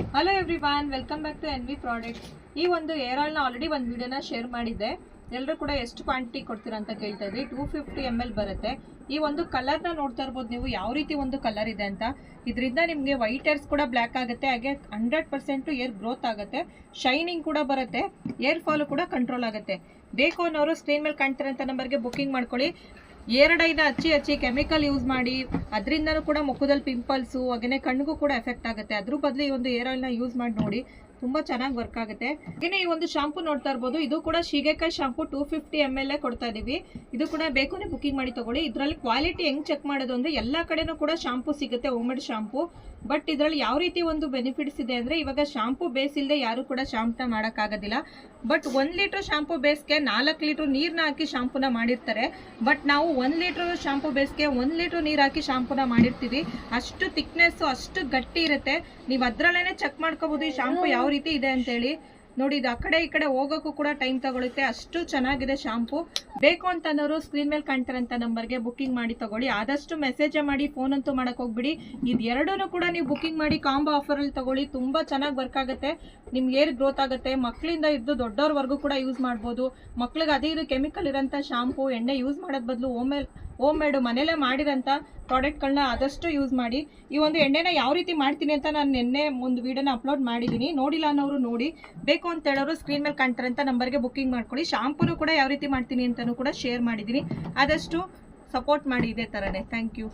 Hello everyone, welcome back to NV products. ಈ ಒಂದು air ಆಯಿಲ್ನ already ಒಂದು ವಿಡಿಯೋನ ಶೇರ್ ಮಾಡಿದ್ದೆ. ಎಲ್ಲರೂ ಕೂಡ ಎಷ್ಟು ಕ್ವಾಂಟಿಟಿ ಕೊಡ್ತೀರಾ ಅಂತ ಕೇಳ್ತಾ ಇದ್ರಿ. 250 ml ಬರುತ್ತೆ. ಈ ಒಂದು ಕಲರ್ನ ನೋಡ್ತಾ ಇರ್ಬೋದು ನೀವು, ಯಾವ ರೀತಿ ಒಂದು ಕಲರ್ ಇದೆ ಅಂತ. ಇದರಿಂದ ನಿಮಗೆ ವೈಟ್ ಏರ್ಸ್ ಕೂಡ ಬ್ಲ್ಯಾಕ್ ಆಗುತ್ತೆ, ಹಾಗೆ 100% ಏರ್ ಗ್ರೋತ್ ಆಗುತ್ತೆ, ಶೈನಿಂಗ್ ಕೂಡ ಬರುತ್ತೆ, ಏರ್ ಫಾಲು ಕೂಡ ಕಂಟ್ರೋಲ್ ಆಗುತ್ತೆ. ಬೇಕು ಅನ್ನೋರು ಸ್ಕ್ರೀನ್ ಮೇಲೆ ಕಾಣ್ತಿರೋಂಥ ನಂಬರ್ಗೆ ಬುಕ್ಕಿಂಗ್ ಮಾಡ್ಕೊಳ್ಳಿ. ಏರಡೈನ ಹಚ್ಚಿ ಕೆಮಿಕಲ್ ಯೂಸ್ ಮಾಡಿ ಅದರಿಂದನೂ ಕೂಡ ಮುಖದಲ್ಲಿ ಪಿಂಪಲ್ಸು ಹಾಗೆಯೇ ಕಣ್ಣಿಗೂ ಕೂಡ ಎಫೆಕ್ಟ್ ಆಗುತ್ತೆ. ಅದ್ರ ಬದಲು ಈ ಒಂದು ಏರ್ ಆಯಿಲ್ನ ಯೂಸ್ ಮಾಡಿ ನೋಡಿ, ತುಂಬ ಚೆನ್ನಾಗಿ ವರ್ಕ್ ಆಗುತ್ತೆ. ಹಾಗೆಯೇ ಈ ಒಂದು ಶಾಂಪು ನೋಡ್ತಾ ಇರ್ಬೋದು, ಇದು ಕೂಡ ಸೀಗೆಕಾಯಿ ಶಾಂಪು 250 ml ಕೊಡ್ತಾ ಇದೀವಿ. ಇದು ಕೂಡ ಬೇಕು ಅಂದ್ರೆ ಬುಕ್ಕಿಂಗ್ ಮಾಡಿ ತಗೊಳ್ಳಿ. ಇದರಲ್ಲಿ ಕ್ವಾಲಿಟಿ ಹೆಂಗ್ ಚೆಕ್ ಮಾಡೋದು ಅಂದ್ರೆ, ಎಲ್ಲ ಕಡೆನೂ ಕೂಡ ಶಾಂಪು ಸಿಗುತ್ತೆ, ಹೋಮ್ ಮೇಡ್ ಶಾಂಪು. ಬಟ್ ಇದರಲ್ಲಿ ಯಾವ ರೀತಿ ಒಂದು ಬೆನಿಫಿಟ್ಸ್ ಇದೆ ಅಂದ್ರೆ, ಇವಾಗ ಶಾಂಪು ಬೇಸ್ ಇಲ್ಲದೆ ಯಾರು ಕೂಡ ಶಾಂಪುನ ಮಾಡೋಕ್ಕಾಗೋದಿಲ್ಲ. ಬಟ್ 1 ಲೀಟರ್ ಶಾಂಪು ಬೇಸ್ಗೆ 4 ಲೀಟರ್ ನೀರನ್ನ ಹಾಕಿ ಶಾಂಪುನ ಮಾಡಿರ್ತಾರೆ. ಬಟ್ ನಾವು 1 ಲೀಟರ್ ಶಾಂಪು ಬೇಸ್ಗೆ 1 ಲೀಟರ್ ನೀರು ಹಾಕಿ ಶಾಂಪುನ ಮಾಡಿರ್ತೀವಿ. ಅಷ್ಟು ಥಿಕ್ನೆಸ್ಸು, ಅಷ್ಟು ಗಟ್ಟಿ ಇರುತ್ತೆ. ನೀವು ಅದರಲ್ಲೇ ಚೆಕ್ ಮಾಡ್ಕೋಬೋದು ಈ ಶಾಂಪು ಯಾವ ರೀತಿ ಇದೆ ಅಂತೇಳಿ. ನೋಡಿ, ಇದು ಆ ಕಡೆ ಈ ಕಡೆ ಹೋಗೋಕ್ಕೂ ಕೂಡ ಟೈಮ್ ತಗೊಳುತ್ತೆ, ಅಷ್ಟು ಚೆನ್ನಾಗಿದೆ ಶಾಂಪು. ಬೇಕು ಅಂತ ಅನ್ನೋರು ಸ್ಕ್ರೀನ್ ಮೇಲೆ ಕಾಣ್ತಾರಂತ ನಂಬರ್ಗೆ ಬುಕ್ಕಿಂಗ್ ಮಾಡಿ ತಗೊಳ್ಳಿ. ಆದಷ್ಟು ಮೆಸೇಜ್ ಮಾಡಿ, ಫೋನ್ ಅಂತೂ ಮಾಡಕ್ಕೆ ಹೋಗ್ಬಿಡಿ. ಇದು ಎರಡೂ ಕೂಡ ನೀವು ಬುಕ್ಕಿಂಗ್ ಮಾಡಿ ಕಾಂಬೋ ಆಫರಲ್ಲಿ ತಗೊಳ್ಳಿ. ತುಂಬ ಚೆನ್ನಾಗಿ ವರ್ಕ್ ಆಗುತ್ತೆ, ನಿಮ್ಗೆ ಏರ್ ಗ್ರೋತ್ ಆಗುತ್ತೆ. ಮಕ್ಕಳಿಂದ ಇದ್ದು ದೊಡ್ಡವ್ರವರೆಗೂ ಕೂಡ ಯೂಸ್ ಮಾಡ್ಬೋದು. ಮಕ್ಳಿಗೆ ಅದೇ ಇದು ಕೆಮಿಕಲ್ ಇರೋಂಥ ಶಾಂಪು ಎಣ್ಣೆ ಯೂಸ್ ಮಾಡೋದ್ ಬದಲು ಹೋಮ್ ಮೇಡು ಮನೇಲೇ ಮಾಡಿರೋಂಥ ಪ್ರಾಡಕ್ಟ್ಗಳನ್ನ ಆದಷ್ಟು ಯೂಸ್ ಮಾಡಿ. ಈ ಒಂದು ಎಣ್ಣೆನ ಯಾವ ರೀತಿ ಮಾಡ್ತೀನಿ ಅಂತ ನಾನು ನಿನ್ನೆ ಒಂದು ವಿಡಿಯೋನ ಅಪ್ಲೋಡ್ ಮಾಡಿದ್ದೀನಿ, ನೋಡಿಲ್ಲ ಅನ್ನೋರು ನೋಡಿ. ಬೇಕು ಅಂತ ಹೇಳೋರು ಸ್ಕ್ರೀನ್ ಮೇಲೆ ಕಾಣ್ತಾರಂತ ನಂಬರ್ಗೆ ಬುಕ್ಕಿಂಗ್ ಮಾಡ್ಕೊಳ್ಳಿ. ಶಾಂಪೂನು ಕೂಡ ಯಾವ ರೀತಿ ಮಾಡ್ತೀನಿ ಅಂತಲೂ ಕೂಡ ಶೇರ್ ಮಾಡಿದ್ದೀನಿ. ಆದಷ್ಟು ಸಪೋರ್ಟ್ ಮಾಡಿ ಇದೇ ಥರನೇ. Thank you.